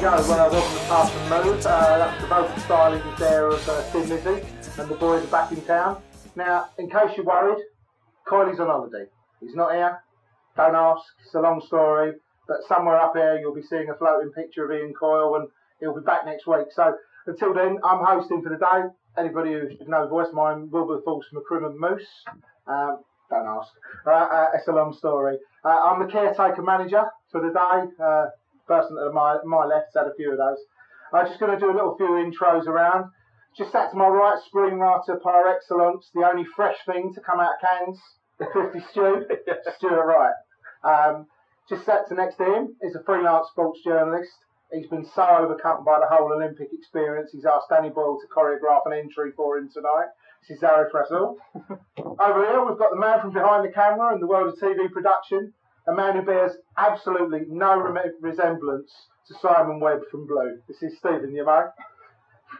we go. Welcome to Pass and Move. That's the vocal stylings there of Tim Lizzie, and the boys are back in town. Now, in case you're worried, Kylie's on holiday. He's not here. Don't ask. It's a long story. But somewhere up here, you'll be seeing a floating picture of Ian Coyle, and he'll be back next week. So until then, I'm hosting for the day. Anybody who should know voice, mine will be false McCrim and Moose. Don't ask. It's a long story. I'm the caretaker manager for the day. Person at my left's had a few of those. I'm just going to do a little few intros around. Just sat to my right, screenwriter par excellence, the only fresh thing to come out of cans, 50 Stu, Stuart Wright. Just sat to next to him is a freelance sports journalist. He's been so overcome by the whole Olympic experience, he's asked Danny Boyle to choreograph an entry for him tonight. This is Zarif Russell. Over here, we've got the man from behind the camera in the world of TV production, a man who bears absolutely no resemblance to Simon Webb from Blue. This is Stephen Yamo.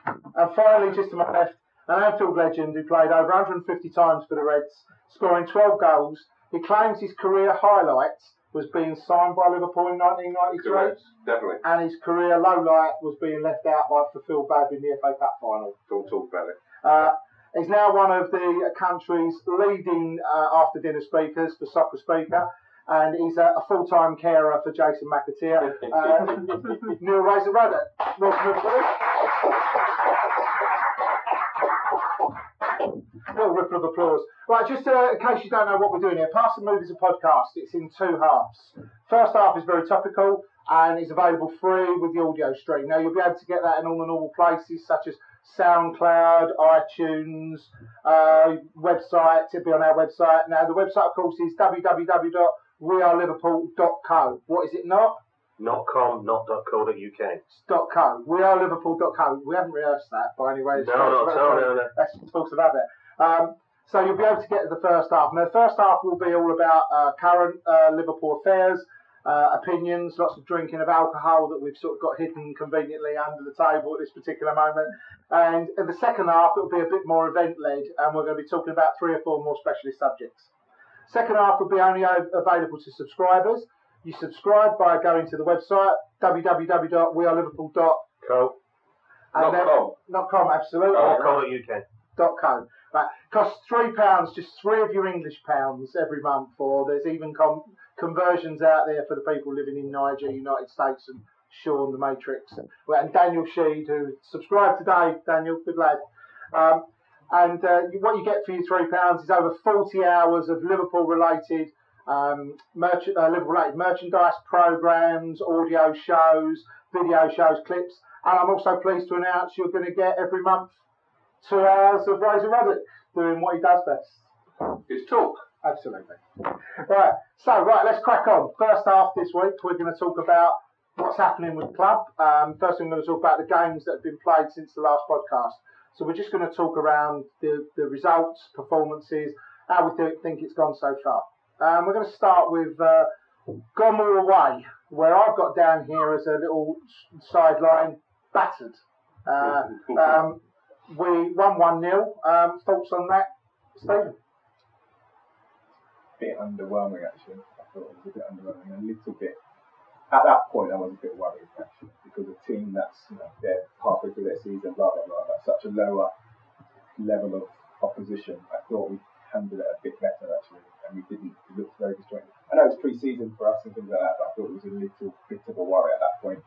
And finally, just to my left, an Anfield legend who played over 150 times for the Reds, scoring 12 goals. He claims his career highlight was being signed by Liverpool in 1993. Correct, definitely. And his career low light was being left out for Phil Babb in the FA Cup final. Don't talk about it. He's now one of the country's leading after-dinner speakers, the soccer speaker, and he's a full-time carer for Jason McAteer. Neil Razor-Rudder. Little ripple of applause. Right, just in case you don't know what we're doing here, Pass and Move is a podcast. It's in two halves. First half is very topical and is available free with the audio stream. Now, you'll be able to get that in all the normal places such as SoundCloud, iTunes, website. It'll be on our website. Now, the website, of course, is www.weareliverpool.co. What is it not? Not com, not .co.uk. It's .co. Weareliverpool.co. We haven't rehearsed that by any way. No. That's talks about it. So you'll be able to get to the first half. Now, the first half will be all about current Liverpool affairs, opinions, lots of drinking of alcohol that we've sort of got hidden conveniently under the table at this particular moment. And in the second half, it'll be a bit more event-led, and we're going to be talking about 3 or 4 more specialist subjects. Second half will be only available to subscribers. You subscribe by going to the website, www.weareliverpool.co. Not com, absolutely. .co.uk. Right. Costs £3, just 3 of your English pounds every month, or there's even conversions out there for the people living in Niger, United States, and Sean the Matrix, and Daniel Sheed, who subscribed today. Daniel, good lad. What you get for your £3 is over 40 hours of Liverpool-related Liverpool-related merchandise programmes, audio shows, video shows, clips, and I'm also pleased to announce you're going to get every month 2 hours of Razor Ruddock doing what he does best. It's talk. Absolutely. Right, let's crack on. First half this week, we're going to talk about what's happening with the club. First thing, we're going to talk about the games that have been played since the last podcast. So we're just going to talk around the results, performances, how we think it's gone so far. We're going to start with Gomer away, where I've got down here as a little sideline battered. We won 1-0. Thoughts on that, Stephen? A bit underwhelming, actually. I thought it was a bit underwhelming. A little bit. At that point, I was a bit worried, actually, because a team that's they're halfway through their season, blah blah blah, that's such a lower level of opposition. I thought we handled it a bit better, actually, and we didn't. It looked very disjointed. I know it's pre-season for us and things like that, but I thought it was a little bit of a worry at that point.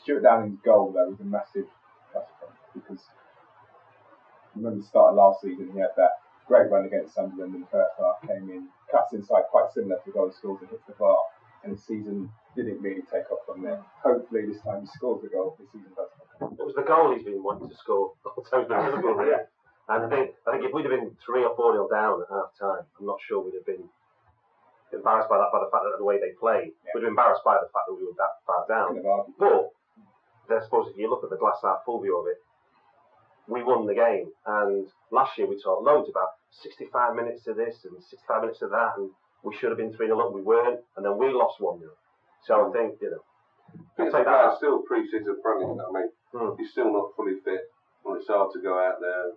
Stuart Downing's goal, though, was a massive plus point, because remember the start of last season, he had that great run against Sunderland in the first half, came in, cuts inside, quite similar to the goal he scores and hits the bar, and the season didn't really take off from there. Hopefully this time he scores the goal, the season does take off. It was the goal he's been wanting to score the whole time he's been Liverpool, really. Yeah. And I think if we'd have been 3 or 4 nil down at half time, I'm not sure we'd have been embarrassed by the fact that the way they played. Yeah. We'd have been embarrassed by the fact that we were that far down. But I suppose if you look at the glass half full view of it, we won the game, and last year we talked loads about 65 minutes of this and 65 minutes of that, and we should have been 3-0 up, we weren't, and then we lost 1-0. So I think, it's still pre-season friendly, you know what I mean? You're still not fully fit, and it's hard to go out there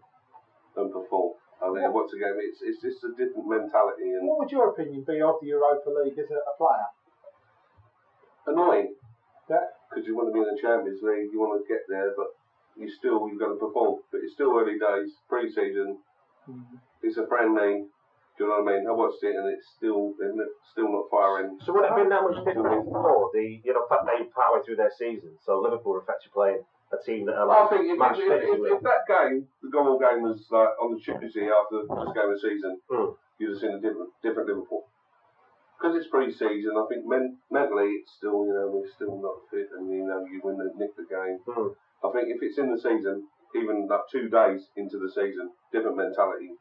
and perform. I mean, once again, it's just a different mentality. And what would your opinion be of the Europa League as a player? Annoying. Yeah. because you want to be in the Champions League, you want to get there, but you've got to perform. But it's still early days, pre-season. It's a friendly. Do you know what I mean? I watched it and it's still not firing. So would it have been that much different before the fact they partway through their season? So Liverpool are effectively playing a team that are like. I think if that game, the Goal game, was like on the Tuesday after the first game of the season, you'd have seen a different Liverpool. Because it's pre-season, I think mentally it's still, we're still not fit, and you win the nick the game. I think if it's in the season, even like 2 days into the season, different mentality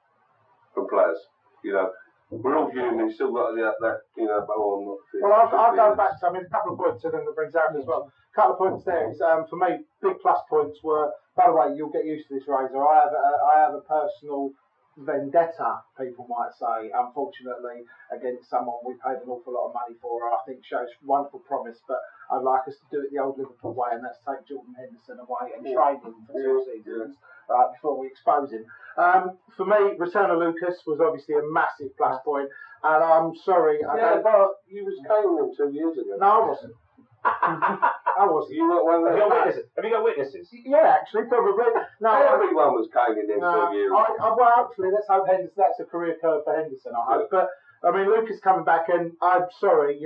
from players. We're all human. We've still got that. I'm not fit. Well, I'll go back to. A couple of points, and then it brings Aaron as well. A couple of points there. For me, big plus points were. By the way, you'll get used to this, Razor. I have a personal vendetta, people might say, unfortunately, against someone we paid an awful lot of money for. I think shows wonderful promise, but I'd like us to do it the old Liverpool way, and that's take Jordan Henderson away and train him for 2 seasons before we expose him. For me, return of Lucas was obviously a massive plus point, and I'm sorry. But you was caning him 2 years ago. No, I wasn't. I wasn't. You weren't one of those. Have you got witnesses? Yeah, actually, probably. No, everyone was caning him 2 years ago. Well, actually, let's hope Henderson. That's a career curve for Henderson, I hope. But I mean, Lucas coming back, and I'm sorry,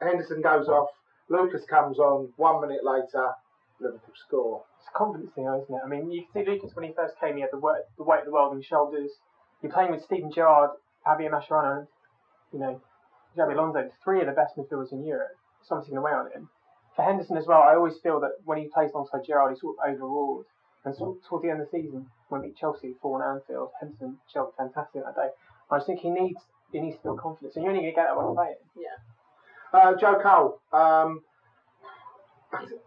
Henderson goes off. Lucas comes on 1 minute later. Liverpool score. It's a confidence thing, isn't it? I mean, you can see Lucas when he first came, he had the weight of the world on his shoulders. You're playing with Steven Gerrard, Javier Mascherano, Xabi Alonso, 3 of the best midfielders in Europe. Something taken away on him. For Henderson as well, I always feel that when he plays alongside Gerrard, he's sort of overawed. And towards the end of the season, when we beat Chelsea 4-1 Anfield, Henderson showed fantastic that day. I just think he needs to feel confidence, and you're only going to get that when playing. Yeah. Joe Cole.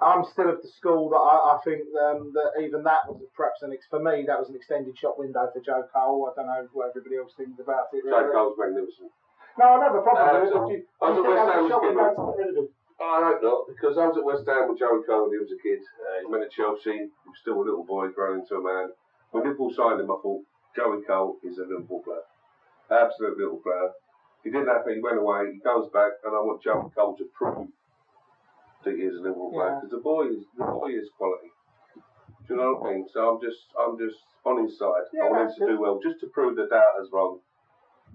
I'm still of the school that I think that even that was perhaps for me that was an extended shop window for Joe Cole. I don't know what everybody else thinks about it. Really. Joe Cole's magnificent. No, I know the problem. I hope not, because I was at West Ham with Joey Cole when he was a kid. He went to Chelsea, he was still a little boy, grown into a man. When Liverpool signed him, I thought, Joey Cole is a Liverpool player. Absolute little player. He didn't have it, he went away, he goes back, and I want Joey Cole to prove that he is a Liverpool player, because the boy is quality. Do you know what I mean? So I'm just on his side. I want him to do well, just to prove the doubters wrong.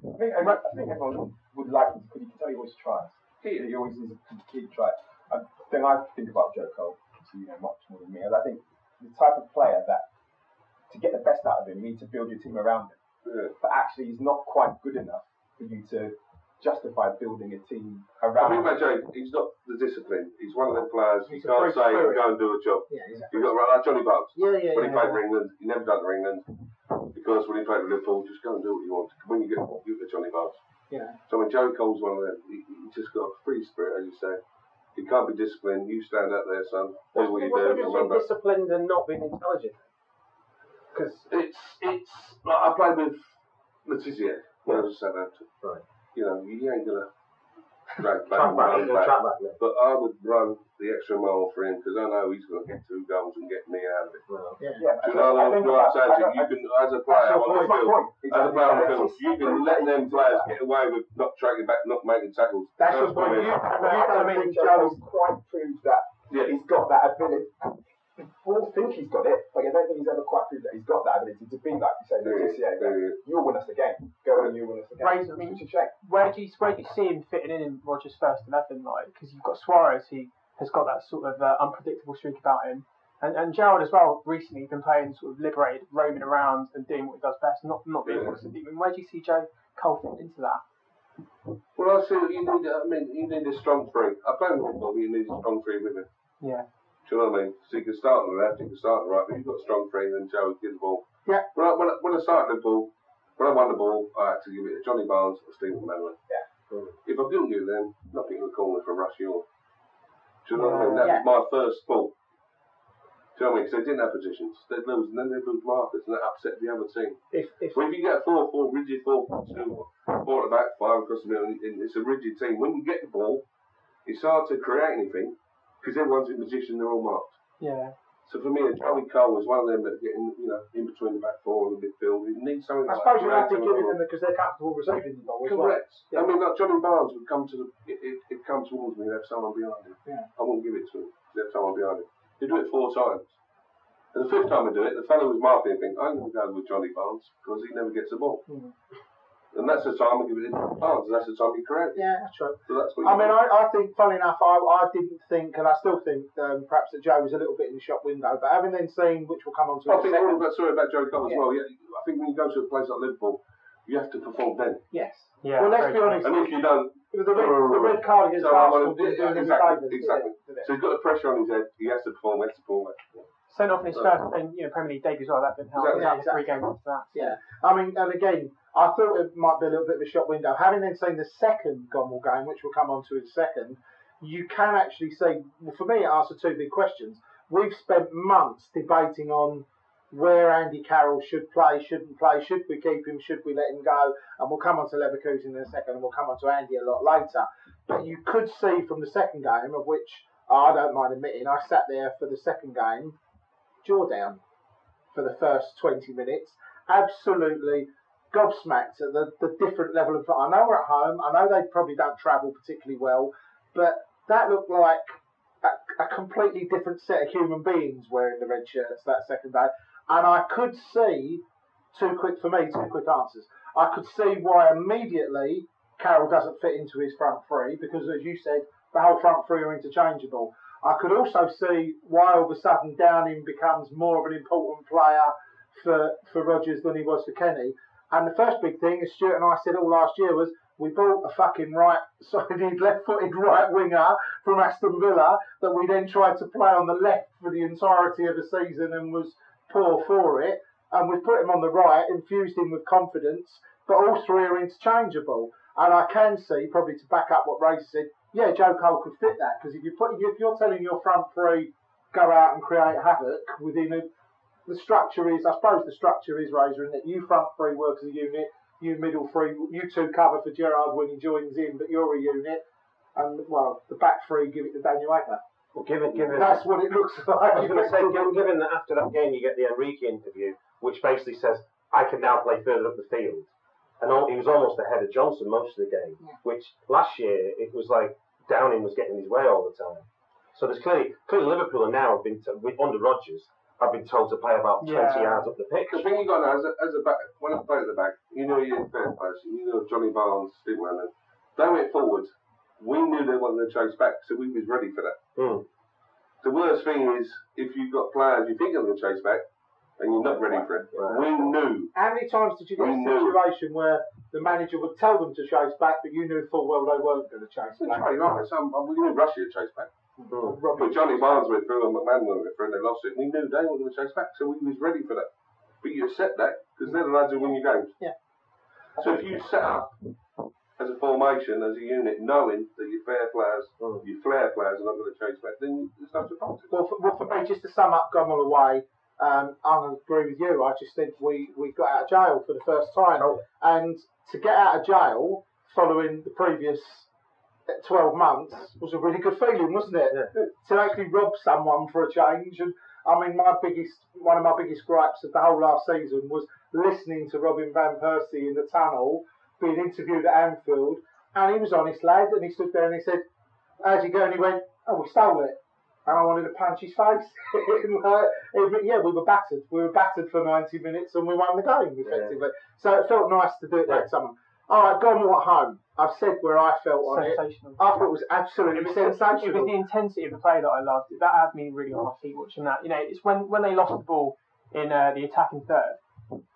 I think everyone would like him, because you can tell he always tries. He always is a complete try. The thing I think about Joe Cole, so much more than me, is I think the type of player that, to get the best out of him, you need to build your team around him. Yeah. But actually, he's not quite good enough for you to justify building a team around him. I think about Joe, he's not the discipline. He's one of them players you can't say, go and do a job. Yeah, exactly. You've got like Johnny Barnes. When he played for England, he never done it for England. Because when he played for Liverpool, just go and do what you want. When you get Johnny Barnes. Yeah. So when Joe Cole's one of them, he just got a free spirit, as you say. He can't be disciplined. You stand out there, son. Do what you do. Remember, disciplined and not being intelligent. Because it's like I played with Letizia when I was at Southampton. Right. You ain't gonna drag back. But I would run the extra mile for him because I know he's gonna get 2 goals and get me out of it. Well, yeah. Do you know what I'm saying? You can, as a player on the field, you can let them players get away with not tracking back, not making tackles. That's your point. You don't think Joe's quite proved that he's got that ability. People think he's got it, but I don't think he's ever quite proved that he's got that ability to be like you say, you'll win us the game. Go and you win us the game. It's a shame. Where do you see him fitting in Rodgers' first 11? Because you've got Suarez, he has got that sort of unpredictable streak about him, and Gerrard as well. Recently, been playing sort of liberated, roaming around and doing what he does best, not being constant. Where do you see Joe Cole fitting into that? Well, I see what you need. You need a strong 3. I play with football, but you need a strong 3 with him. Yeah. Do you know what I mean? So you can start on the left, you can start on the right, but you've got a strong 3 and then Joe gives the ball. Yeah. When I started Liverpool, when I won the ball, I had to give it to Johnny Barnes or Stephen Manley. Yeah. If I didn't give them, nothing in the corner from Rushy or. Do you know what I mean? That was my first ball. Do you know what I mean? Because they didn't have positions. They'd lose, and then they'd lose markers, and that upset the other team. If you get 4-4, rigid 4-4-2, 4 at the back, 5 across the middle, it's a rigid team. When you get the ball, it's hard to create anything. Because everyone's in position, they're all marked. Yeah. So for me, Joey Cole was one of them that get in between the back 4 and the midfield. You need something. I suppose you have to give them because they're comfortable receiving the ball. Correct. Yeah. I mean, like Johnny Barnes would come to it'd come towards me and have someone behind him. Yeah. I wouldn't give it to him. they have someone behind him. They do it 4 times. And the 5th time we do it, the fellow was marking and think, I'm going to go with Johnny Barnes because he never gets the ball. And that's the time we give it to Barnes, and that's the time you correct. Yeah, that's true. So that's what I think, funny enough, I didn't think, and I still think, perhaps that Joe was a little bit in the shop window, but having then seen, which we'll come on to I think all about, sorry about Joe Cole as well. Yeah, I think when you go to a place like Liverpool, you have to perform then. Yes. Yeah. Well, let's be honest. And if you don't, the red card against Arsenal didn't do him any favours. Exactly. So he's got the pressure on his head. He has to perform. Sent off in his first Premier League debut as well. That didn't help. Exactly. 3 games after that. Yeah. I mean, and again, I thought it might be a little bit of a shop window. Having then seen the second Gommel game, which we'll come on to in a second, you can actually see, well, for me, it asks 2 big questions. We've spent months debating on where Andy Carroll should play, shouldn't play, should we keep him, should we let him go, and we'll come on to Leverkusen in a second, and we'll come on to Andy a lot later. But you could see from the second game, of which I don't mind admitting, I sat there for the second game, jaw down for the first 20 minutes, absolutely gobsmacked at the different level of. I know we're at home, I know they probably don't travel particularly well, but that looked like a completely different set of human beings wearing the red shirts that second day. And I could see, 2 quick answers. I could see why immediately Carroll doesn't fit into his front 3, because as you said, the whole front 3 are interchangeable. I could also see why all of a sudden Downing becomes more of an important player for Rodgers than he was for Kenny. And the first big thing, as Stuart and I said all last year, was we bought a fucking right-sided, left-footed right winger from Aston Villa that we then tried to play on the left for the entirety of the season and was poor for it. And we put him on the right, infused him with confidence, but all 3 are interchangeable. And I can see, probably to back up what Razor said, yeah, Joe Cole could fit that, because if you're telling your front 3 go out and create havoc within the structure is, I suppose the structure is, Razor, in that you front 3 work as a unit, you middle 3, you 2 cover for Gerrard when he joins in, but you're a unit, and well, the back 3 give it to Daniel Agger. Well, given that's what it looks like. I was going to say, given that after that game you get the Enrique interview, which basically says I can now play further up the field, and he was almost ahead of Johnson most of the game, which last year it was like Downing was getting his way all the time. So there's clearly Liverpool are now under Rodgers. I've been told to play about 20 yards up the pitch. The thing you got now, as a back, when I play at the back, you know you're fair players. You know Johnny Barnes, Steve Manning. They went forward. We knew they wanted to chase back, so we was ready for that. The worst thing is if you've got players you think are going to chase back and you're not ready for it. Right. We knew. How many times did you get a situation where the manager would tell them to chase back, but you knew full well they weren't going to chase back? That's right. We knew Russia to chase back. But Johnny Barnes went through and McMahon went through and they lost it. We knew they were going to chase back, so we was ready for that. But you accept that because they're the lads who win your games. Yeah. So if you set up as a formation, as a unit, knowing that your fair players, your flair players are not going to chase back, then there's no surprise. Well, for me, just to sum up Gommel away, I'm going to agree with you. I just think we got out of jail for the first time. And to get out of jail following the previous 12 months was a really good feeling, wasn't it? Yeah. To actually rob someone for a change. And I mean, one of my biggest gripes of the whole last season was listening to Robin Van Persie in the tunnel, being interviewed at Anfield, and he was honest lad, and he stood there and he said, how'd you go? And he went, oh, we stole it. And I wanted to punch his face. Yeah, we were battered. We were battered for 90 minutes and we won the game, effectively. Yeah. So it felt nice to do it like someone. All right, Gommel at home. I've said where I felt on it. I thought it was absolutely sensational. It was the intensity of the play that I loved. That had me really on my feet watching that. You know, it's when they lost the ball in the attacking third,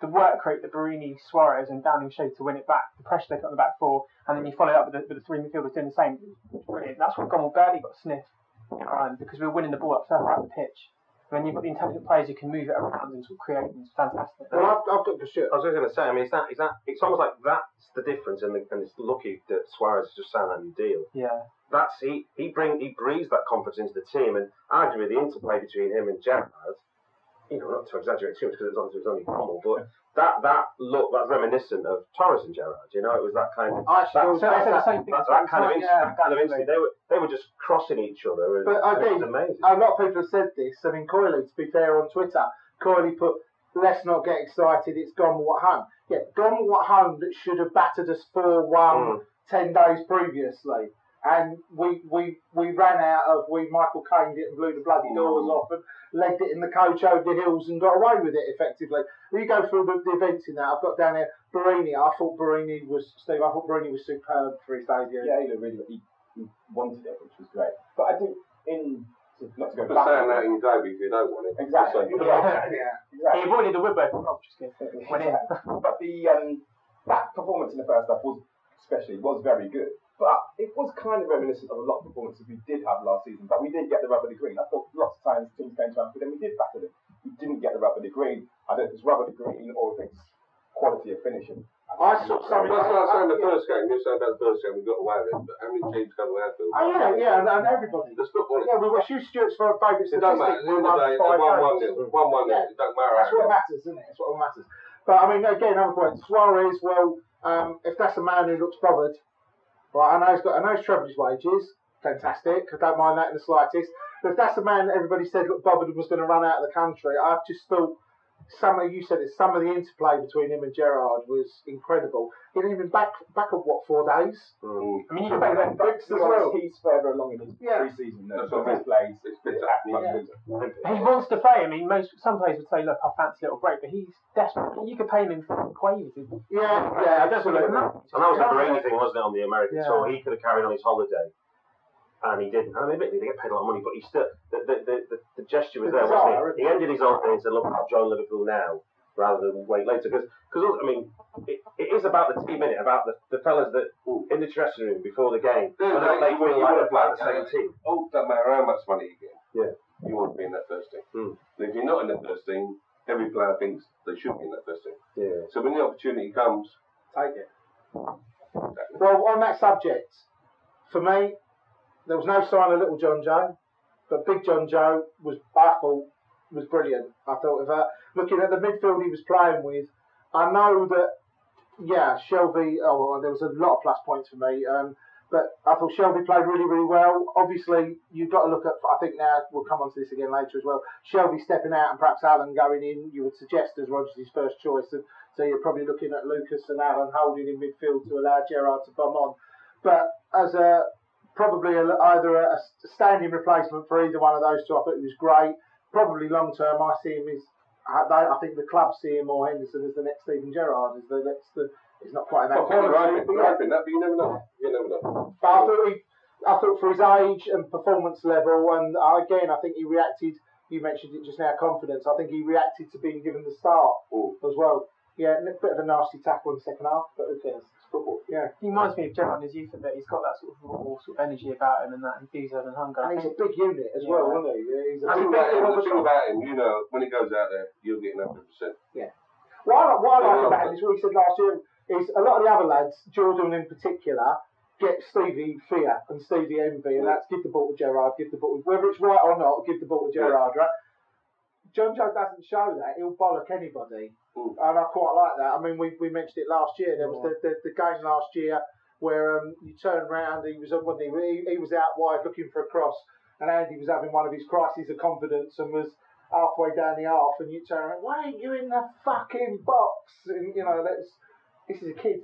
the work rate that Barini, Suarez and Downing showed to win it back, the pressure they put on the back 4, and then you follow it up with the 3 midfielders doing the same. It was brilliant. That's what Gommel barely got a sniff around, because we were winning the ball up further out the pitch. When you've got the intelligent players who can move it around and sort of create, it's fantastic. Well, I've got for sure. I was going to say, I mean, is that? It's almost like that's the difference, and it's lucky that Suarez just signed that new deal. Yeah. He breathes that confidence into the team, and arguably the interplay between him and Gerrard, you know, not to exaggerate too much because it was only Gommel, but that's reminiscent of Torres and Gerrard. You know, it was that kind of that kind of instinct. They were just crossing each other. But it was amazing. A lot of people have said this. I mean, Coyley, to be fair, on Twitter, Coyley put, "Let's not get excited. It's Gommel at home." Yeah, Gommel at home that should have battered us 4-1 10 days previously. And we ran out of, Michael Caine it and blew the bloody doors off and legged it in the coach over the hills and got away with it effectively. When you go through the events in that, I've got down here Barini. I thought Barini was superb for his debut. Yeah, he looked really good. He wanted it, which was great. But I think not to go But back. saying that in your debut if you don't want it. Exactly. He avoided the woodworking. Oh, just kidding. But that performance in the first half was very good. But it was kind of reminiscent of a lot of performances we did have last season. But we did get the rub of the green. I thought lots of times teams came to us, but then we did batter them. We didn't get the rub of the green. I don't know if it's rub of the green or if it's quality of finishing. I saw something. That's what I was saying the first game. You're saying about the first game we got away with it, but how many teams got away with it? Oh yeah, and everybody. There's football. Yeah, we were Hugh Stewart's favourite It don't matter. At the end of the day, 1-1 1-1 Yeah. It don't matter. That's what matters, isn't it? That's what matters. But I mean, again, another point. Suarez. Well, if that's a man who looks bothered, right? I know he's trebled his wages. Fantastic. I don't mind that in the slightest. But if that's a man that everybody said looked bothered and was going to run out of the country, I just thought. Some of the interplay between him and Gerrard was incredible. He didn't even back of 4 days. I mean, you But can then Brooks as well. He's further along in his pre-season. That's So what his plays. It's been he wants to play. I mean, some players would say, "Look, I fancy a little break," but he's desperate. You could pay him in quays. Yeah, absolutely. And that was the Brady thing, wasn't it, on the American tour? He could have carried on his holiday. And he didn't. I mean, admittedly, they get paid a lot of money, but he still, the gesture was there, wasn't it? He ended his holiday and said, "Look, I'll join Liverpool now, rather than wait later." Because I mean, it is about the team, innit? About the fellas that in the dressing room before the game, they feel like they're playing the same team. Oh, doesn't matter how much money you get. Yeah. You want to be in that first team. And if you're not in that first team, every player thinks they should be in that first team. Yeah. So when the opportunity comes, take it. Well, on that subject, for me, there was no sign of little John Joe, but Big John Joe was brilliant. I thought looking at the midfield he was playing with, I know that Shelby. There was a lot of plus points for me, but I thought Shelby played really, really well. Obviously, you've got to look at. I think now we'll come on to this again later as well. Shelby stepping out and perhaps Alan going in. You would suggest as Rodgers' first choice, and so you're probably looking at Lucas and Alan holding in midfield to allow Gerrard to bomb on. But as probably either a standing replacement for either one of those two. I thought he was great. Probably long term, I see him as. I think the club see him or Henderson as the next Steven Gerrard. It's not quite that. Hoping that, but you never know. You never know. But I thought for his age and performance level, and again, I think he reacted. You mentioned it just now, confidence. I think he reacted to being given the start as well. Yeah, a bit of a nasty tackle in the second half, but who cares? It's football. Yeah. He reminds me of Gerrard in his youth a bit. He's got that sort of raw sort of energy about him and that enthusiasm and hunger. And he's a big unit as well, isn't he? Yeah, he's a the thing about him, when he goes out there, you'll get 100%. Yeah. What I like about him is what he said last year is a lot of the other lads, Jordan in particular, get Stevie fear and Stevie envy, and that's give the ball to Gerrard, whether it's right or not, give the ball to Gerrard, right? John Joe doesn't show that. He'll bollock anybody. And I quite like that. I mean, we mentioned it last year. There was the game last year where you turn round, he was out wide looking for a cross, and Andy was having one of his crises of confidence and was halfway down the half, and you turn around, why ain't you in the fucking box? And, this is a kid,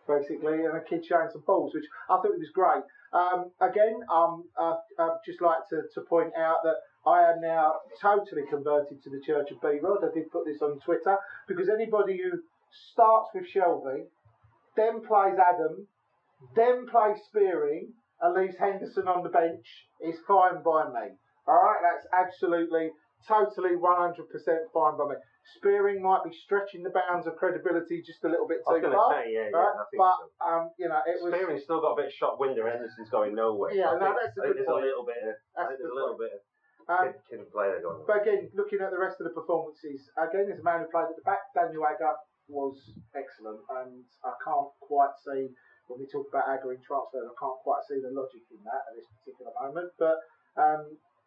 basically, and a kid showing some balls, which I thought it was great. Again, I'd just like to point out that I am now totally converted to the Church of B-Rod. I did put this on Twitter, because anybody who starts with Shelby, then plays Adam, then plays Spearing, and leaves Henderson on the bench is fine by me. Alright, that's absolutely, totally 100% fine by me. Spearing might be stretching the bounds of credibility just a little bit too far. I was going to say, yeah, I think but, so. It was. Spearing's still got a bit of shot window. Henderson's going nowhere. Yeah, so that's a good point. There's a little bit of kid and player going on. But again, looking at the rest of the performances, again, as a man who played at the back, Daniel Agger was excellent, and I can't quite see, when we talk about Agger in transfer, I can't quite see the logic in that at this particular moment, but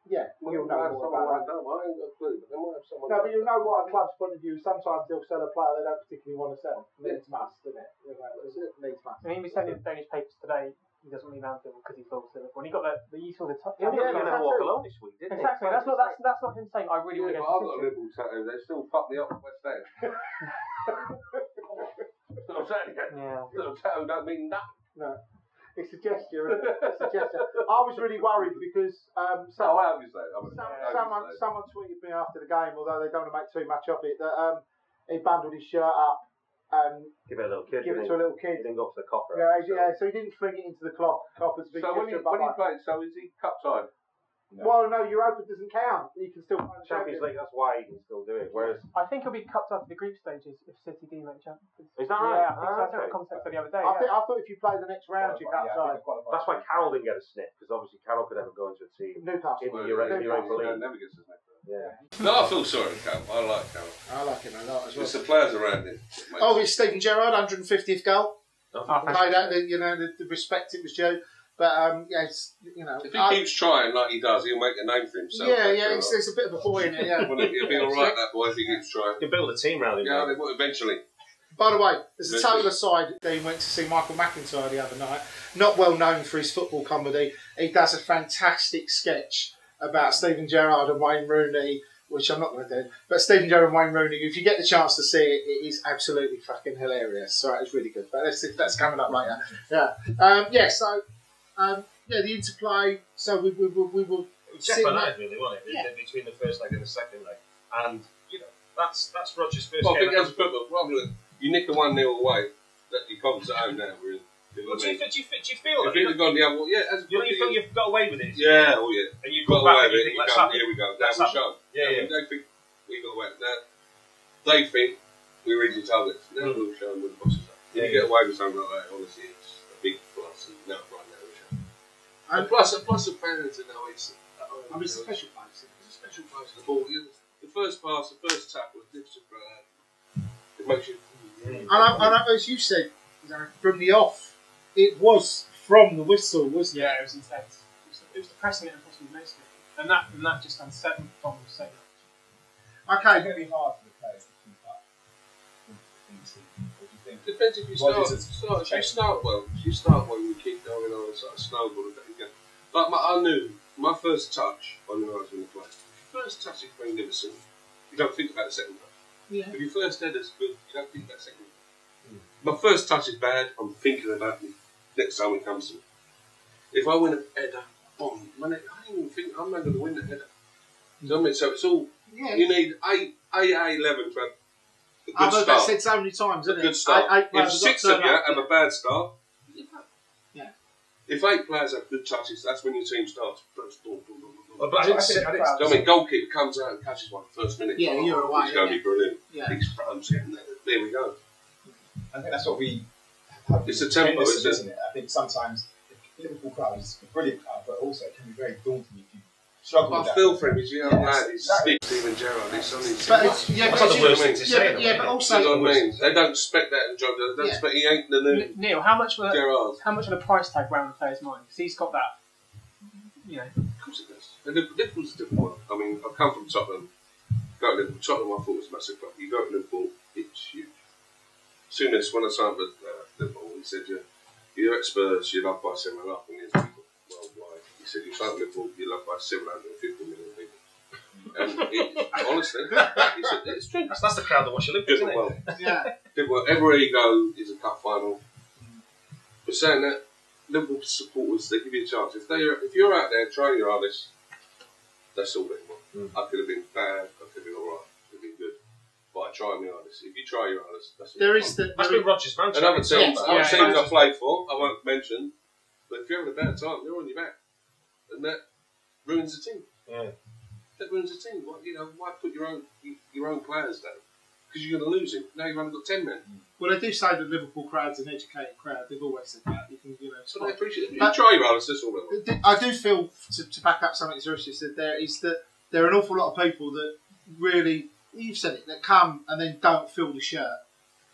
you'll know more about that. I ain't got a clue, but they might have someone. No, but you'll know what a club's point of view. Sometimes they'll sell a player they don't particularly want to sell. Needs must, isn't it? Needs must. I mean, we said in the Danish papers today, he doesn't leave Anfield because he loves Liverpool. And he got you saw the touch. He didn't walk alone this week, did he? Exactly. That's not him saying I really want to go to I've got a Liverpool tattoo. They still fuck me up at West End. That's what I'm saying. Yeah. Little tattoo don't mean nothing. No. It's a gesture. It's a gesture. I was really worried because someone tweeted me after the game, although they don't want to make too much of it, that he bundled his shirt up and give it to a little kid. He didn't go up to the copper. Yeah, so he didn't fling it into the copper's big So when he played, so is he cup side? No. Well, no, Europa doesn't count. You can still play the Champions League. That's why he can still do it. Whereas I think he'll be cupped up for the group stages if City do make Champions. Is that right? Yeah, I think so. I saw a concept the other day. I thought if you play the next round, you're cup side. That's why Carroll didn't get a sniff, because obviously Carroll could never go into a team Newcastle in the Europa League. Never gets a sniff. Yeah. No, I feel sorry for Carroll. I like Carroll. I like him a lot as well. It's the players around him. Oh, it's Steven Gerrard, 150th goal. Paid out the respect it was due. But yes, if he keeps trying like he does, he'll make a name for himself. Yeah, it's a bit of a boy in it. Yeah, he'll be all right. That boy, if he keeps trying. He'll build a team around him. Yeah, they will eventually. By the way, there's a total aside. Dean went to see Michael McIntyre the other night. Not well known for his football comedy. He does a fantastic sketch about Steven Gerrard and Wayne Rooney, which I'm not going to do. But Steven Gerrard and Wayne Rooney, if you get the chance to see it, it is absolutely fucking hilarious. So it's really good. But that's coming up later. Yeah. The interplay. So we will. Jeopardised really, wasn't it? Yeah. Between the first leg and the second leg, and that's Rodgers' first Well, I game. think as a football problem, you nick a 1-0 away, that your confidence at home now. Really. Do you feel If that? you'd have gone the other way, as You feel you've got away with it? Yeah, And you've got got away back with and it. you think, Here we go. Now let's we have show. Yeah. They think we got away. Now they think we're easy targets. Now we'll show them with the bosses. If you get away with something like that, honestly, it's a big plus. And now right now we show. And plus the fans and now it's. It's a special place. It's a special place. The ball. The first pass, the first tap was different. It makes you. And as you said, from the off, it was from the whistle, wasn't it? Yeah, it was intense. It was depressing it and possibly most of it. And that just unsettled Tom so much. Okay. It's going to be hard for the players to keep up. Depends if you start well. If you start well, you keep going on, it's like a snowball. Like I knew my first touch when I was in the play. If your first touch is magnificent, you don't think about the second touch. Yeah. If your first header's good, you don't think about the second touch. My first touch is bad, I'm thinking about it next time it comes to me. If I win a header, boom, I don't even think I'm not going to win the header. You know what I mean? So it's all, you need 8 11 to have a good start. I've said so many times, isn't it? Good start. If 6 of you have a bad start, yeah. If 8 players have good touches, that's when your team starts. I mean, goalkeeper comes out and catches one first minute. Yeah, you're away. He's going to be brilliant. Yeah. He's getting there. There we go. I think that's what we have. It's a tempo, isn't it? I think sometimes the Liverpool crowd is a brilliant crowd, but also it can be very daunting if you struggle with that. I feel for him. He's a young lad. He's Steven Gerrard. He's on his but also, you know what I mean? They don't expect that in John. They don't expect he ain't the new Neil, how much will Gerrard. the price tag wear on the player's mind? Because he's got that, Of course it does. And Liverpool's a different one. I mean, I've come from Tottenham. Go to Liverpool. Tottenham, I thought was a massive club. You go to Liverpool, it's huge. As soon as when I signed with Liverpool, he said, you're at Spurs, you're loved by 7.5 million people worldwide. He said, you signed Liverpool, you're loved by 750 million people. And honestly, he said, it's true. That's the crowd that watch Liverpool, isn't it? Well. Yeah. Everywhere you go is a cup final. But saying that, Liverpool supporters, they give you a chance. If you're out there trying your hardest, that's all they want. I could have been bad, I could have been alright, I could have been good. But I try my hardest. If you try your hardest, that's all That's been Rodgers' mantra. Another team I played for, I won't mention, but if you're having a bad time, they're on your back. And that ruins the team. Yeah. That ruins the team. Why put your own players down? Because you're going to lose him. Now you've only got 10 men. Well, they do say that Liverpool crowd's an educated crowd. They've always said that. So I appreciate it. You try your hardest, that's all they want. I do feel, to back up something Zurich said there, is that there are an awful lot of people that really, you've said it, that come and then don't fill the shirt.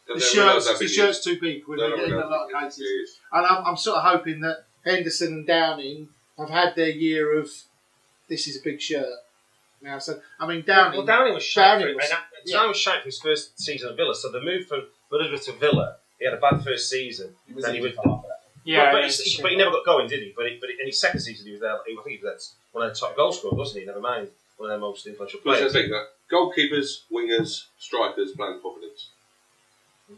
The shirt's too big when they get in a lot of cases. And I'm sort of hoping that Henderson and Downing have had their year of, this is a big shirt. Now, so I mean, Downing. Well, Downing was shite for his first season at Villa. So the move from Middlesbrough to Villa, he had a bad first season. But he never got going, did he? But in his second season, he was there. I think he was one of the top goal scorers, wasn't he? Never mind, one of the most influential players. That's the thing, goalkeepers, wingers, strikers, playing Providence.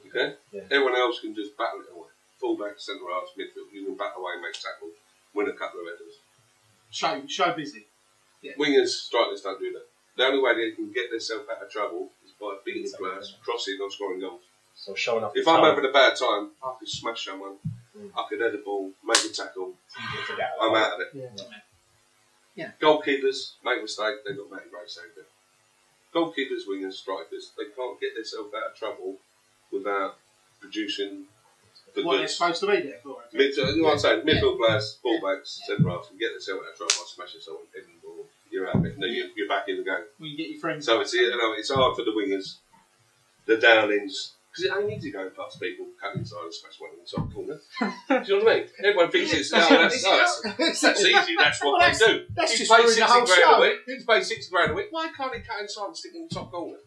Okay, everyone else can just battle it away. full-back, centre-half, midfield. You can back away, make tackles, win a couple of headers. Show busy. Yeah. Wingers, strikers don't do that. The only way they can get themselves out of trouble is by beating the players, crossing or scoring goals. So showing off. If I'm having a bad time, I could smash someone, I could head the ball, make a tackle, I'm out of it. Yeah. Goalkeepers make mistakes, they've got Matty Gray saved it. Goalkeepers, wingers, strikers, they can't get themselves out of trouble without producing the What they're goods. supposed to be there for. Midfield players, full-backs, centre-halves can get themselves out of trouble by smashing someone, hitting the ball, you're out of it, you're back in the game. When you get your friends. So it's hard for the wingers, the downings, because it ain't easy going past people, cut inside and smash one in the top corner. Do you know what I mean? Everyone thinks it's that's easy, that's what they do. That's He's just paid ruining 60 the whole grand show. a week. He's paid 60 grand a week. Why can't he cut inside and stick in the top corner?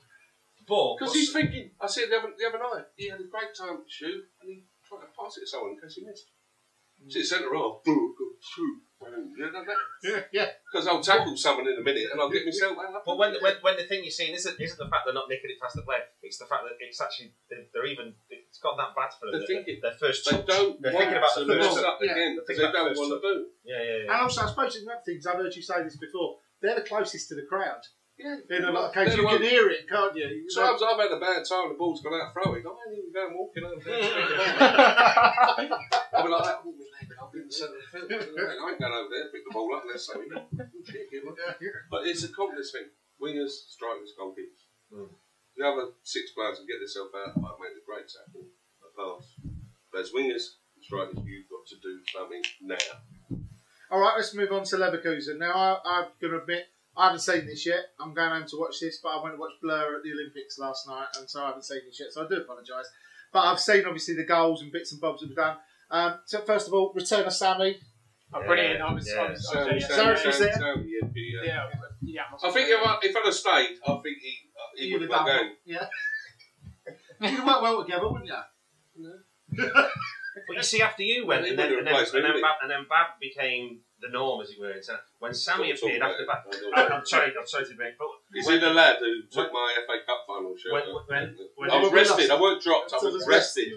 Because he's thinking, I said the other night, he had a great time to shoot and he tried to pass it to someone in case he missed. See the centre half, boom, go through. Yeah. Because I'll tackle someone in a minute and I'll get myself out. But when the thing you're seeing isn't the fact they're not nicking it past the player, it's the fact that it's actually it's got that bad for them. They're thinking. Their first They touch. don't They're want thinking about to the mess first up yeah. again. They're They thinking don't about want to first boot. And also, I suppose in that things, I've heard you say this before, they're the closest to the crowd. Yeah. In a lot of cases, They're you the can hear it, can't you? Sometimes I've had a bad time, the ball's gone out throwing. I ain't even going walking over there. I'll be like that, oh, my leg, I'll be in the centre of the field. I ain't going over there, pick the ball up, let's say. But it's a confidence thing. Wingers, strikers, goalkeepers. The other 6 players can get themselves out, might make a great tackle, a pass. But as wingers, strikers, you've got to do something now. Alright, let's move on to Leverkusen. Now, I'm going to admit, I haven't seen this yet. I'm going home to watch this, but I went to watch Blur at the Olympics last night, and so I haven't seen this yet, so I do apologise. But I've seen, obviously, the goals and bits and bobs that we've done. So, first of all, return of Sammy. Oh, brilliant. I was Sammy there. Yeah. I think if I'd have stayed, I think he would have got going. Yeah. You'd have worked well together, wouldn't you? No. But you see, after you went, and then Bab became the norm, as it were. So when Sammy appeared after Bab, I'm sorry to break, but is he the lad who took my FA Cup final shirt? When I was rested. I weren't dropped. I was rested.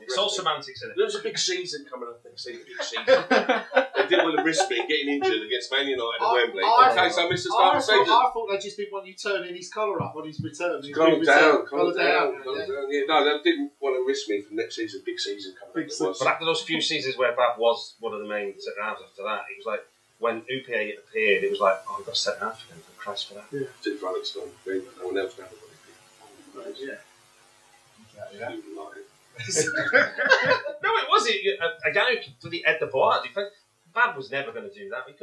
It's all semantics in it. There was a big season coming up next season. They didn't want to risk me getting injured against Man United at Wembley in case I missed the start of the season. I thought they just didn't want you turning his collar up on his return. Collar down. Yeah, no, they didn't want to risk me for next season. Big season coming up. But after those few seasons where Bab was one of the main centre halves after that, it was like when Upa appeared, it was like, oh, we've got centre half again, for Christ for that. Yeah. Took for Alex Stone. No one else down the Yeah. No, it wasn't. A guy who could bloody head the ball out. Bab was never going to do that. He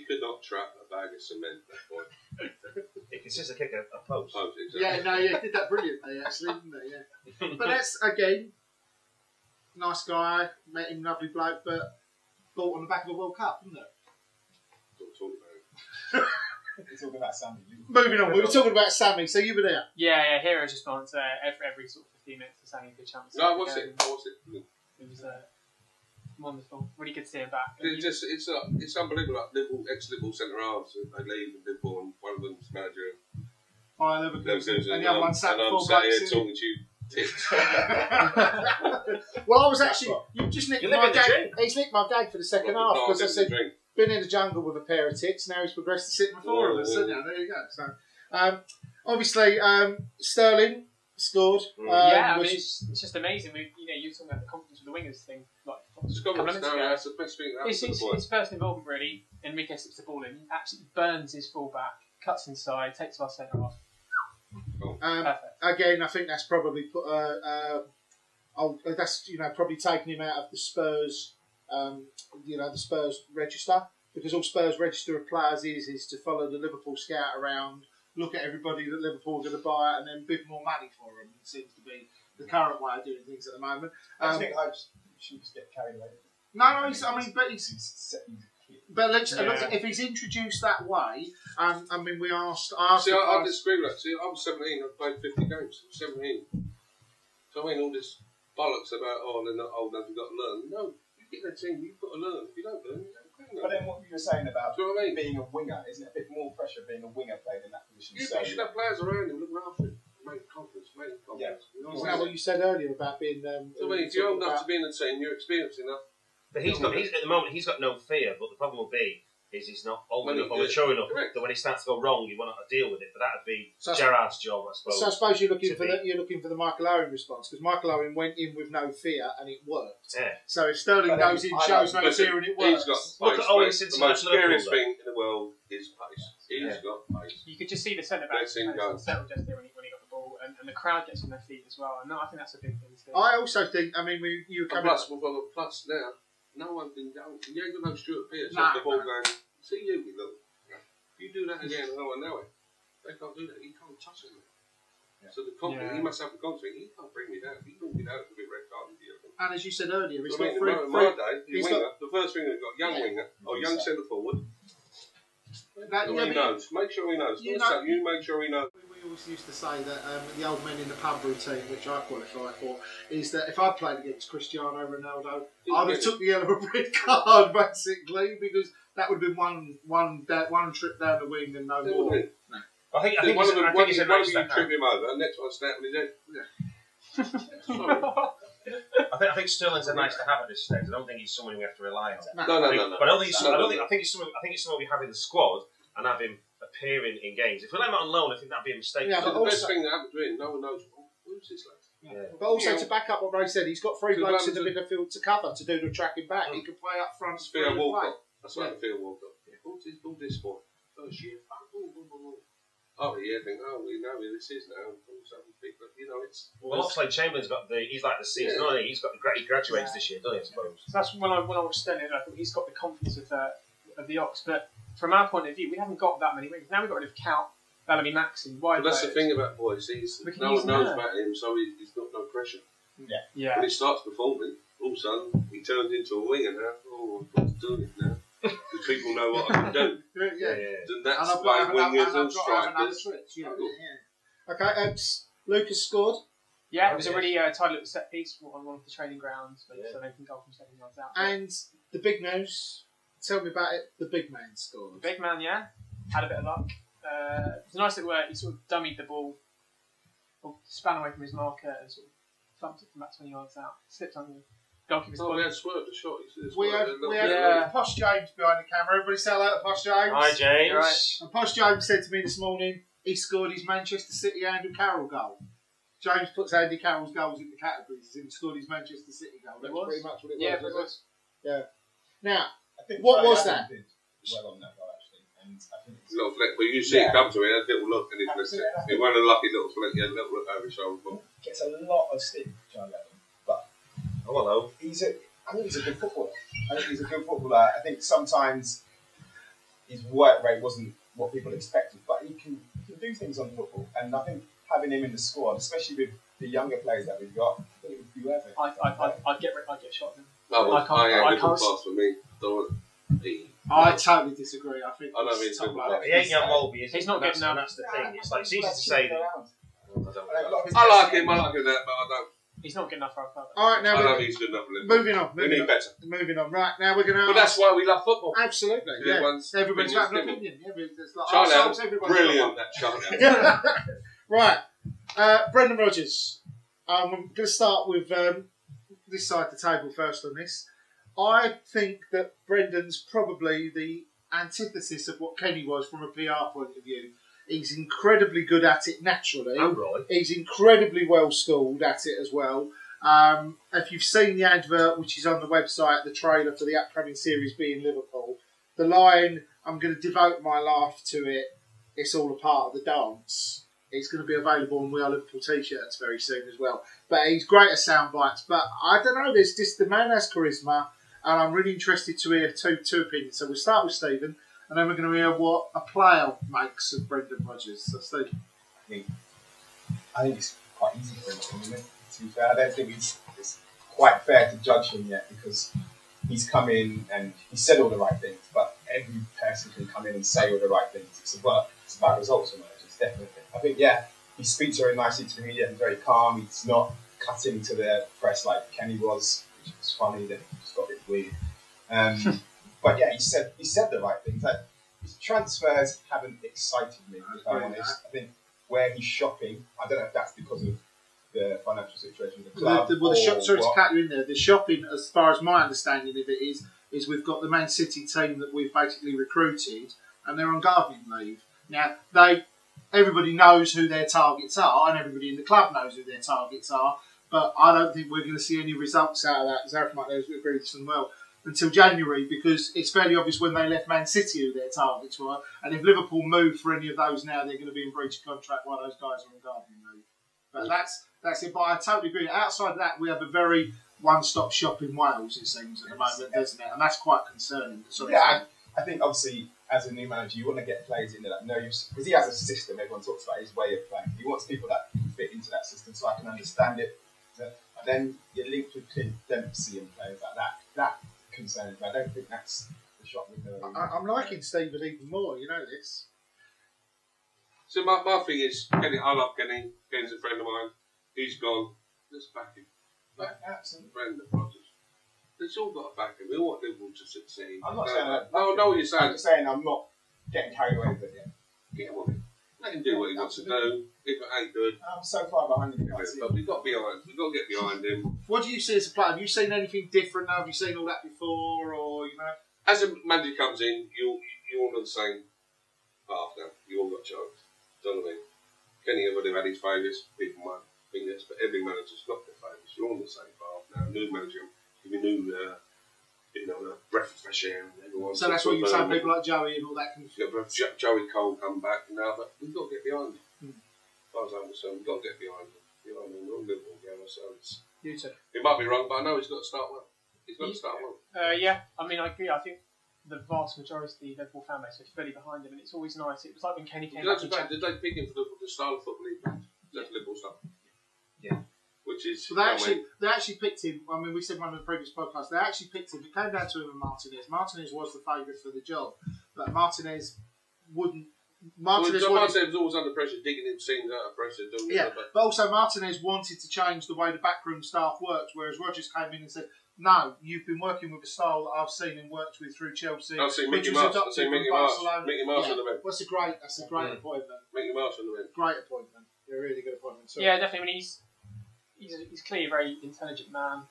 could not trap a bag of cement at that point. He could just kick a post. Exactly. Yeah, did that brilliantly, actually, didn't he? Yeah. But that's, again, nice guy, met him, lovely bloke, but bought on the back of a World Cup, isn't it? Don't talk about it. We're talking about Sammy. Moving on, we were talking about Sammy, so you were there? Yeah, Hero just wants every sort of 15 minutes to Sammy a good chance. No, what's it? It was wonderful. Really good to see him back. It's unbelievable. Like Liverpool, ex-Liverpool centre halves, they leave Liverpool, and one of them's manager. Fire Leverkusen, and the other one sat and I'm sat here talking to you. Tits. Well, I was actually. You just nicked my gag. He's nicked my gag for the second half because I said, been in the jungle with a pair of tits. Now he's progressed to sitting before of us. So now there you go. So, obviously, Sterling scored. I mean, it's just amazing. You were talking about the confidence with the wingers thing, like a couple of minutes ago. That's the best thing. It's his first involvement, really. Enrique slips the ball in, absolutely burns his fullback, cuts inside, takes our centre off. Again, I think that's probably put. That's probably taken him out of the Spurs. The Spurs register, because all Spurs register of players is to follow the Liverpool scout around, look at everybody that Liverpool are going to buy, and then bid more money for them. It seems to be the current way of doing things at the moment. I think Hopes should just get carried away. No, if he's introduced that way, I mean, we asked. I disagree with that. See, I was 17. I've played 50 games. I was 17. So I mean, all this bollocks about they're not old enough, you've got to learn. No, you get that team, you've got to learn. If you don't learn, you don't play. But then what you were saying about being a winger, isn't it a bit more pressure being a winger playing in that position? Yeah, but you should have players around him looking after him. Make confidence. Yeah. You know Isn't that what you said earlier about being? So if you're old enough to be in the team, you're experienced enough. But at the moment, he's got no fear. But the problem will be he's not old enough or mature enough that when he starts to go wrong, you won't have to deal with it. But that would be Gerrard's job, I suppose. So I suppose you're looking for the Michael Owen response, because Michael Owen went in with no fear and it worked. Yeah. So if Sterling goes in, shows no fear and it works. Look at Owen since the most scariest thing in the world is pace. He's got pace. You could just see the centre back settle just there when he got the ball, and the crowd gets on their feet as well. And I think that's a big thing. I also think, you come plus we've got a plus now. No one can go. You ain't got no Stuart Pearce off the ball going. See you, look. If you do that again, no one know it. They can't do that. He can't touch it. Yeah. So the confidence, he must have the confidence. He can't bring me down. He can't get out with a red card. And as you said earlier, it's not free. In my day, the first thing we've got young winger or young centre forward. He knows. Make sure he knows. You make sure he knows. We always used to say that the old men in the pub routine, which I qualify for, is that if I played against Cristiano Ronaldo, I'd have took the yellow red card basically, because that would have been one trip down the wing and no more. No. I think it's a nice step. Trip him over, and next one snap with his head. I think Sterling's a nice to have at this stage. I don't think he's someone we have to rely on. No. But I think it's someone we have in the squad and have him appearing in games. If we let him out on loan, I think that'd be a mistake. Yeah, but the best thing that happened to him, no one knows who's this lad. Yeah. But also to back up what Ray said, he's got three blokes in the midfield to cover to do the tracking back. He can play up front. Theo Walcott. That's like Theo Walcott. Who's this for? First year. Oh yeah, we know who this is now. You know, it's. Well, Oxlade Chamberlain's got he's like the season, hasn't he? He graduates this year, doesn't he? I suppose. So that's when I watched Sterling, I thought he's got the confidence of the Ox. But from our point of view, we haven't got that many wings. Now we've got rid of Count, Bellamy, Maxi. But that's the thing about boys. No one knows about him, so he's got no pressure. Yeah. When he starts performing, all of a sudden he turns into a winger now. Oh, I've got to do it now. Because people know what I can do. And that's why wingers and strikers. Okay, Lucas scored. Yeah, it was a really tight little set piece on one of the training grounds, so they can go from 7 yards out. And the big news, tell me about it. The big man scored. The big man, had a bit of luck. It was a nice little work. He sort of dummied the ball, or span away from his marker, and sort of thumped it from about 20 yards out. Slipped on the goalkeeper's body. We had swerved the shot. We had Posh James behind the camera. Everybody say hello to Posh James. Hi, James. Right. And Posh James said to me this morning he scored his Manchester City Andy Carroll goal. James puts Andy Carroll's goals into categories. He scored his Manchester City goal. That's pretty much what it was. Yeah. Now, what was that? Did well on that goal, actually. And I think it's a little flick, but you see it come to it, a little look, and it went a lucky little flick, a little look over his shoulder. Gets a lot of stick, John Lennon, but hello. I think he's a good footballer. I think sometimes his work rate wasn't what people expected, but he can do things on football, and I think having him in the squad, especially with the younger players that we've got, I think it would be worth it. I'd get shot then. No, I can't. Pass for me. I totally disagree. I think he's top bloke. He ain't young Wolby, he's not getting out. That's the thing. It's like it's easy to say that. I like him that, but I don't. He's not good enough for our club. All right, now I don't think he's good enough for Liverpool. Moving on. We need better. Moving on. Right, now we're going to... But that's why we love football. Absolutely, yeah. Everybody's got an opinion. Brilliant, that Charlie. Right, Brendan Rodgers. I'm going to start with this side of the table first on this. I think that Brendan's probably the antithesis of what Kenny was from a PR point of view. He's incredibly good at it naturally. And right. He's incredibly well schooled at it as well. If you've seen the advert, which is on the website, the trailer for the upcoming series being Liverpool, the line, I'm going to devote my life to it, it's all a part of the dance. It's going to be available on We Are Liverpool t-shirts very soon as well. But he's great at sound bites. But I don't know, the man has charisma, and I'm really interested to hear two opinions. So we'll start with Stephen. And then we're going to hear what a player makes of Brendan Rodgers. So, Steve. I think it's quite easy for him, isn't it? To be fair, I don't think it's quite fair to judge him yet because he's come in and he said all the right things, but every person can come in and say all the right things. It's about results for managers, definitely. I think, he speaks very nicely to the media and very calm. He's not cutting to the press like Kenny was, which was funny, then it just got a bit weird. But he said the right things. Like, his transfers haven't excited me, if I'm honest. I think where he's shopping, I don't know if that's because of the financial situation of the club? Sorry to cut you in there. The shopping, as far as my understanding of it is we've got the Man City team that we've basically recruited, and they're on gardening leave. Now, everybody knows who their targets are, and everybody in the club knows who their targets are, but I don't think we're going to see any results out of that, Zareth might agree with this as well, until January, because it's fairly obvious when they left Man City who their targets were, and if Liverpool move for any of those now, they're going to be in breach of contract while those guys are on gardening leave. But that's it, but I totally agree. Outside of that, we have a very one-stop shop in Wales, it seems, at the moment, doesn't it? And that's quite concerning. I think obviously as a new manager, you want to get players in that knows, because he has a system. Everyone talks about his way of playing. He wants people that can fit into that system, so I can understand it. And then you're linked with Clint Dempsey and players like that. That concerns me. I don't think that's the shot with the. I'm liking Stephen even more. You know this. So my thing is, Kenny. I love Kenny. Kenny's a friend of mine. He's gone. Let's back him. Absolutely. Friend of Rodgers. It's all got to back him. We want Liverpool to succeed. I'm not saying that. No, I know what you're saying. I'm just saying I'm not getting carried away with it yet. Get him on it. Let him do what he wants to do. If it ain't good, I'm so far behind him. but we've got to get behind him. What do you see as a player? Have you seen anything different now? Have you seen all that before, or you know? As a manager comes in, you all know the same path now. You all got a chance. Do you know what I mean? Kenny would have had his favourites. People might think this, but every manager's got their favourites. You're on the same path now. New manager, give you new, a breath of fresh air. So that's what you tell people like Joey and all that kind of stuff. Joey Cole come back now, but we've got to get behind him. As far as I'm concerned, we've got to get behind him. You know what I mean? We're all Liverpool together, so it's. You too. It might be wrong, but I know he's got to start well. He's got to start well. Yeah, I mean, I agree. I think the vast majority of the Liverpool fan base is fully behind him, and it's always nice. It was like when Kenny came back. Did they pick him for the style of football he played? That's Liverpool style. Yeah. Which is. So they actually picked him. I mean, we said one of the previous podcasts. They actually picked him. It came down to him and Martinez. Martinez was the favourite for the job, but Martinez wouldn't. Martinez was always under pressure, digging him seams out of pressure. But also Martinez wanted to change the way the backroom staff worked, whereas Rodgers came in and said, "No, you've been working with a style that I've seen and worked with through Chelsea." I've seen Mickey Mouse. I've seen Mickey Mouse on the bench. That's a great appointment. Mickey Mouse on the bench. Great appointment. A really good appointment. So, yeah, definitely. I mean, he's clearly a very intelligent man.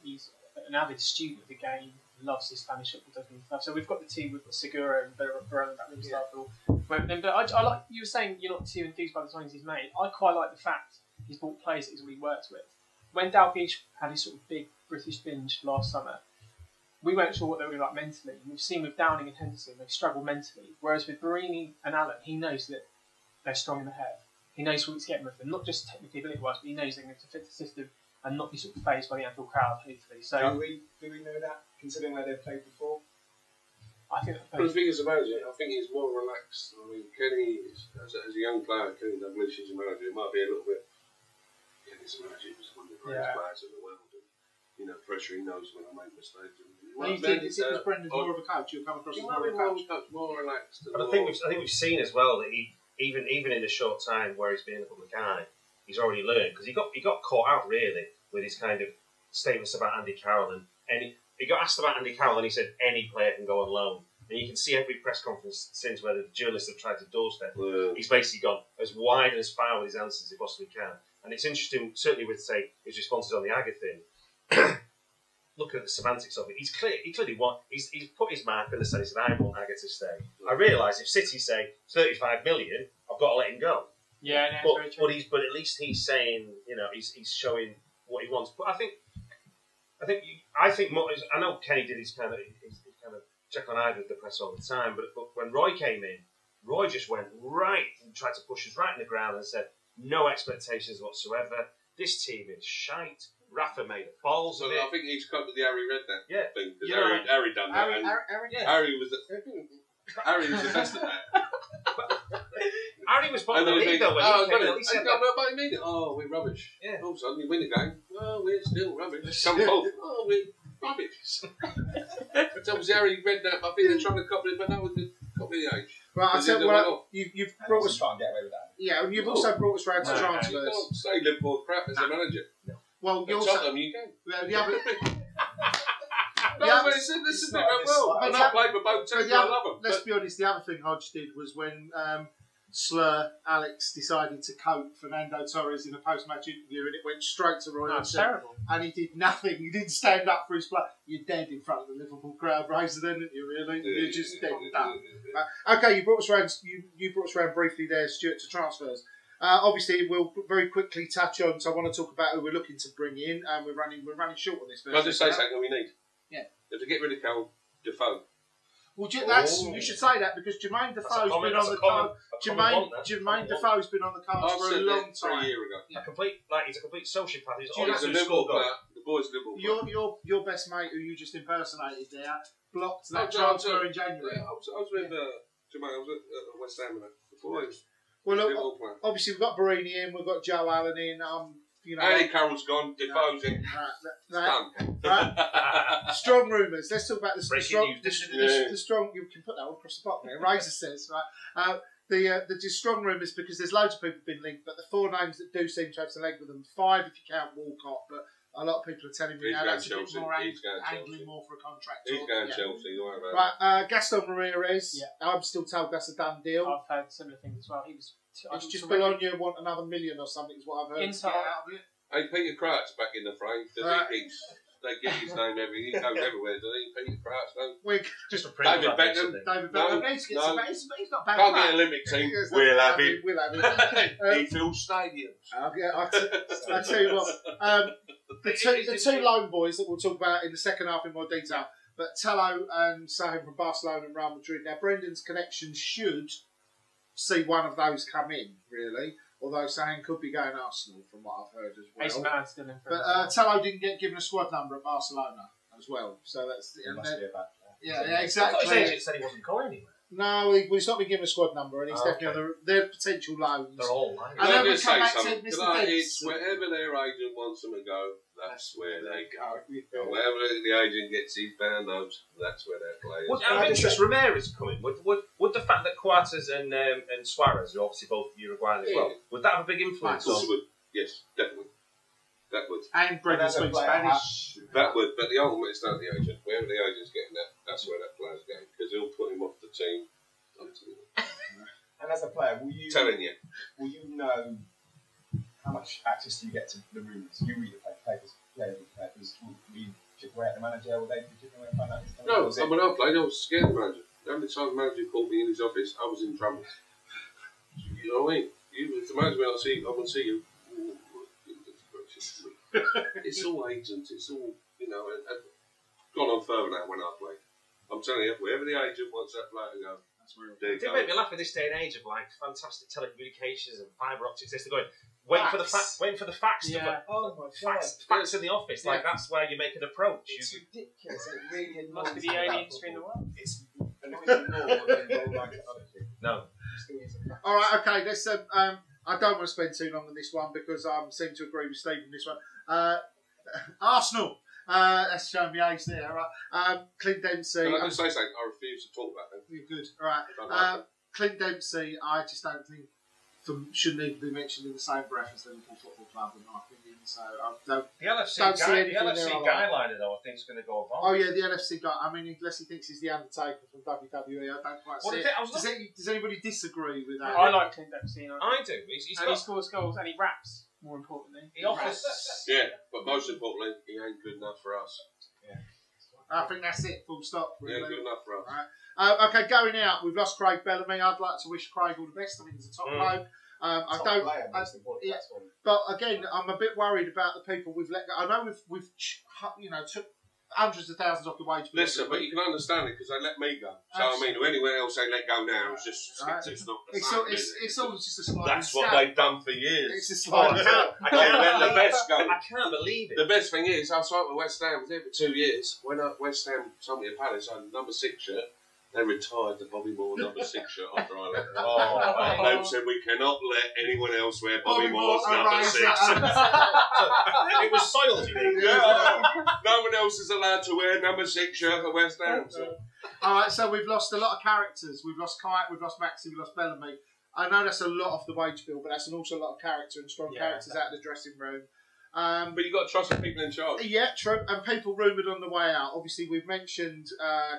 He's an avid student of the game. Loves his Spanish football, doesn't he? So we've got the team. We've got Segura and Barone backroom staff. But I like you were saying you're not too enthused by the signings he's made. I quite like the fact he's bought players that he's already worked with. When Dalglish had his sort of big British binge last summer, we weren't sure what they were like mentally. We've seen with Downing and Henderson, they've struggled mentally. Whereas with Barini and Allen, he knows that they're strong in the head. He knows what he's getting with them, not just technically ability-wise, but he knows they're going to fit the system and not be sort of phased by the Anfield crowd, hopefully. So do we know that, considering where they've played before? I think the thing is, I think he's more relaxed. I mean, Kenny, as a young player, Kenny Dalglish is a manager. It might be a little bit. Kenny's a manager. He's one of the greatest players in the world. And, pressure. He knows when I make mistakes. When you think because Brendan's more of a coach, you'll come across as more of a coach. More relaxed. But I think we've seen as well that he even in the short time where he's been in the public eye, he's already learned, because he got caught out really with his kind of statements about Andy Carroll, and he got asked about Andy Carroll and he said any player can go on loan. And you can see every press conference since where the journalists have tried to doorstep. He's basically gone as wide and as far with his answers as he possibly can. And it's interesting, certainly with, say, his responses on the Agger thing. Look at the semantics of it. He's put his mark in the sense that I want Agger to stay. I realise if City say 35 million, I've got to let him go. Yeah, no, very true. But at least he's saying, he's showing what he wants. But I think more, I know Kenny did his kind of check on Ivor with the press all the time, but when Roy came in, Roy just went right and tried to push us right in the ground and said, no expectations whatsoever. This team is shite. Rafa made a balls of it. I think he's come with the Harry Redknapp thing, because Yeah. Harry done that. Harry was the best at that. Harry was part of the league though when he said that. What do you mean? Oh, we're rubbish. Yeah. All of a sudden you win the game. Oh, we're still rubbish. Come home. Oh, we're rubbish. It's obviously Harry Redknapp. I think they're trying to copy it, but that was the copy the age. Right, I said, you've brought us. Try and get away with that. Yeah, and you've also brought us round to transfers. You can't say Liverpool crap as a manager. No. Well, you also. also. You can. The other. No, but this is a bit well. I'm not playing for both teams. I love them. Let's be honest. The other thing Hodge did was when slur, Alex decided to coat Fernando Torres in a post-match interview, and it went straight to Roy Hodgson. Terrible. And he did nothing. He didn't stand up for his player. You're dead in front of the Liverpool crowd, Razor, then, aren't you? Really, you're just dead done. Okay, you brought us around. You brought us around briefly there, Stuart, to transfers. Obviously, we'll very quickly touch on. So I want to talk about who we're looking to bring in, and we're running short on this. Can I just say something we need? Yeah. If to get rid of Carl Defoe. Well, you should say that because Jermaine Defoe's been on the card. Jermaine Defoe's been on the cards for a long time. A year ago. Yeah. He's a complete sociopath. He's a Liverpool player. The boy's Liverpool player. Your best mate, who you just impersonated there, blocked that transfer in January. I was with Jermaine. I was at West Ham the boys. Well, look, obviously we've got Barini in, we've got Joe Allen in. Andy Carroll's gone, Defoe's in. Strong rumours. Let's talk about the strong. You can put that one across the bottom there. Razor says, right. The strong rumours because there's loads of people been linked, but the 4 names that do seem to have some leg with them, 5 if you count Walcott, but a lot of people are telling me now that's a bit more angling more for a contract. He's going Chelsea. Right, Gaston Ramirez. Yeah. I'm still told that's a done deal. I've heard similar things as well. It's just Bologna want another million or something is what I've heard. Hey, Peter Crouch back in the frame. They get his name he goes everywhere, doesn't he? Peter Crouch, no? Just for David Beckham. He's not bad. Can't get an Olympic team. We'll have him. He fills stadiums. I tell you what. The two lone boys that we'll talk about in the second half in more detail, but Tello and Sahin from Barcelona and Real Madrid. Now, Brendan's connection should see one of those come in, really. Although Sahin could be going Arsenal, from what I've heard as well. AC Milan's still in for But Tello didn't get given a squad number at Barcelona as well, so that's exactly. I thought his agent said he wasn't going anywhere. No, he's not been given a squad number, and he's definitely on their potential loans. They're all loans. And then we just come say back something. to Mr. It's wherever their agent wants them to go, that's where they go. Wherever the agent gets his notes, that's where they're playing. Would interest Ramirez coming? Would the fact that Coates and Suarez are obviously both Uruguayan as well, would that have a big influence? Of course it would. Yes, definitely. That would. And Brendan speaks Spanish. That would, but the ultimate is not the agent. Wherever the agent's getting that, that's where that player's going, because he'll put him off the team. And as a player, will you know how much access do you get to the rooms? You read the papers, players, will you chip away at the manager? Will they chip away and find out? No, when I played, I was scared of the manager. The only time the manager called me in his office, I was in trouble. You know what I mean? If the manager went, I want to see you. It's all agents, it's all, and gone on further now when I play. I'm telling you, wherever the agent wants that player to go, that's where it did make me laugh in this day and age of fantastic telecommunications and fibre optics. They're going, waiting for the facts. Yeah. Facts in the office. Yeah. That's where you make an approach. It's ridiculous. It really must be the only industry in the world. It's annoying more No. All right, okay. Let's. I don't want to spend too long on this one because I seem to agree with Steve on this one. Arsenal. That's showing me age there. Right. Clint Dempsey. Can I just say something? I refuse to talk about them. You're good. All right. Clint Dempsey, I just don't think shouldn't even be mentioned in the same breath as Liverpool Football Club, in my opinion. So I don't. The LFC guy liner, though, I think is going to go on. Oh yeah, the LFC guy. I mean, unless he thinks he's the Undertaker from WWE, I don't quite see it. Does anybody disagree with that? I like Clint Dempsey. I do. He scores goals and he raps. More importantly, he offers. Yeah, but most importantly, he ain't good enough for us. Yeah. I think that's it. Full stop. Really. He ain't good enough for us. Right. Okay, going out. We've lost Craig Bellamy. I'd like to wish Craig all the best. I think he's a top bloke. But again, I'm a bit worried about the people we've let go. I know we've took hundreds of thousands off the wage bill. Listen, but you can understand it because they let me go. So I mean, anywhere else they let go now, it's just it's not the same. It's all just a sliding That's what they've done for years. It's a sliding I can't let the best go. I can't believe it. The best thing is, I signed with West Ham. I was there for 2 years. When West Ham sold me a Palace, I had number 6 shirt. They retired the Bobby Moore number 6 shirt after I left. They said we cannot let anyone else wear Bobby Moore's number 6. It was soiled, you mean? Yeah, no one else is allowed to wear number 6 shirt at West Ham. So. All right, so we've lost a lot of characters. We've lost Kite, we've lost Maxi, we've lost Bellamy. I know that's a lot off the wage bill, but that's also a lot of character and strong characters out of the dressing room. But you've got to trust the people in charge. Yeah, true. And people rumoured on the way out. Obviously, we've mentioned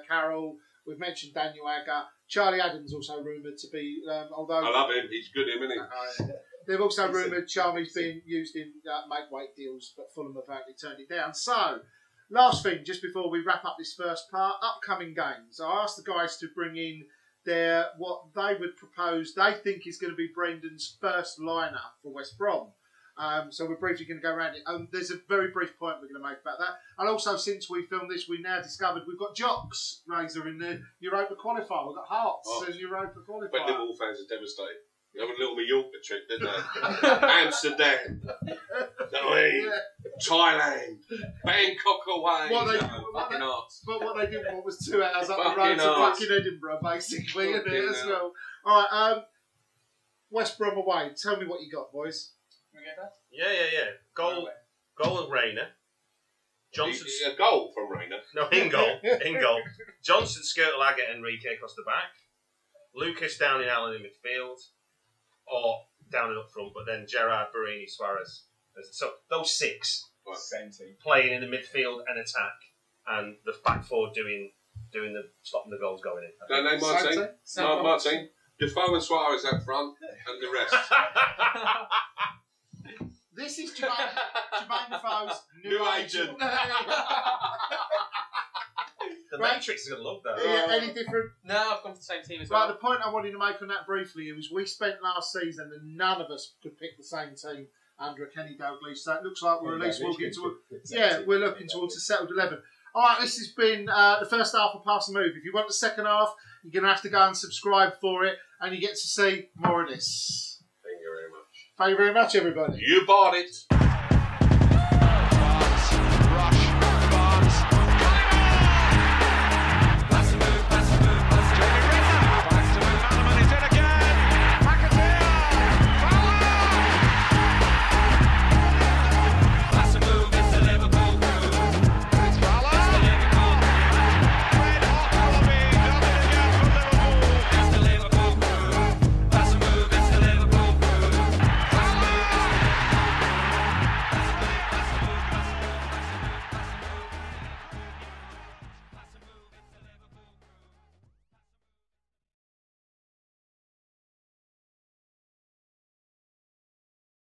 Carroll. We've mentioned Daniel Agger. Charlie Adams also rumoured to be, although... I love him. He's good, isn't he? They've also rumoured Charlie's been used in make-weight deals, but Fulham have apparently turned it down. So, last thing, just before we wrap up this first part, upcoming games. I asked the guys to bring in what they would propose they think is going to be Brendan's first lineup for West Brom. So we're briefly going to go around it. There's a very brief point we're going to make about that. And also, since we filmed this, we now discovered we've got Jocks, Razor, in the Europa qualifier. We've got Hearts in Europa qualifier. But Liverpool fans are devastated. They have a little Mallorca trip, didn't they? Amsterdam. Thailand. Bangkok away. Fucking arts. But what they didn't want was 2 hours up the road to fucking Edinburgh, basically, isn't it, as well? All right, West Brom away. Tell me what you got, boys. Yeah. Goal of Rayner. Johnson. A goal from Rayner. No, in goal. Johnson, Skirtle, Enrique across the back. Lucas, Downing, Allen in midfield. Or down and up front, but then Gerrard, Barini, Suarez. So those 6 playing in the midfield and attack, and the back 4 doing the stopping the goals going in. Don't know Martin. Defoe and Suarez out front, and the rest. This is Jermaine Defoe's new agent. The Matrix is going to love that. Yeah, any different? No, I've gone for the same team as well. Right, the point I wanted to make on that briefly was we spent last season and none of us could pick the same team under a Kenny Dalglish, so it looks like we're at least looking towards a settled 11. All right, this has been the first half of Pass the Move. If you want the second half, you're going to have to go and subscribe for it, and you get to see more of this. Thank you very much. Thank you very much, everybody. You bought it.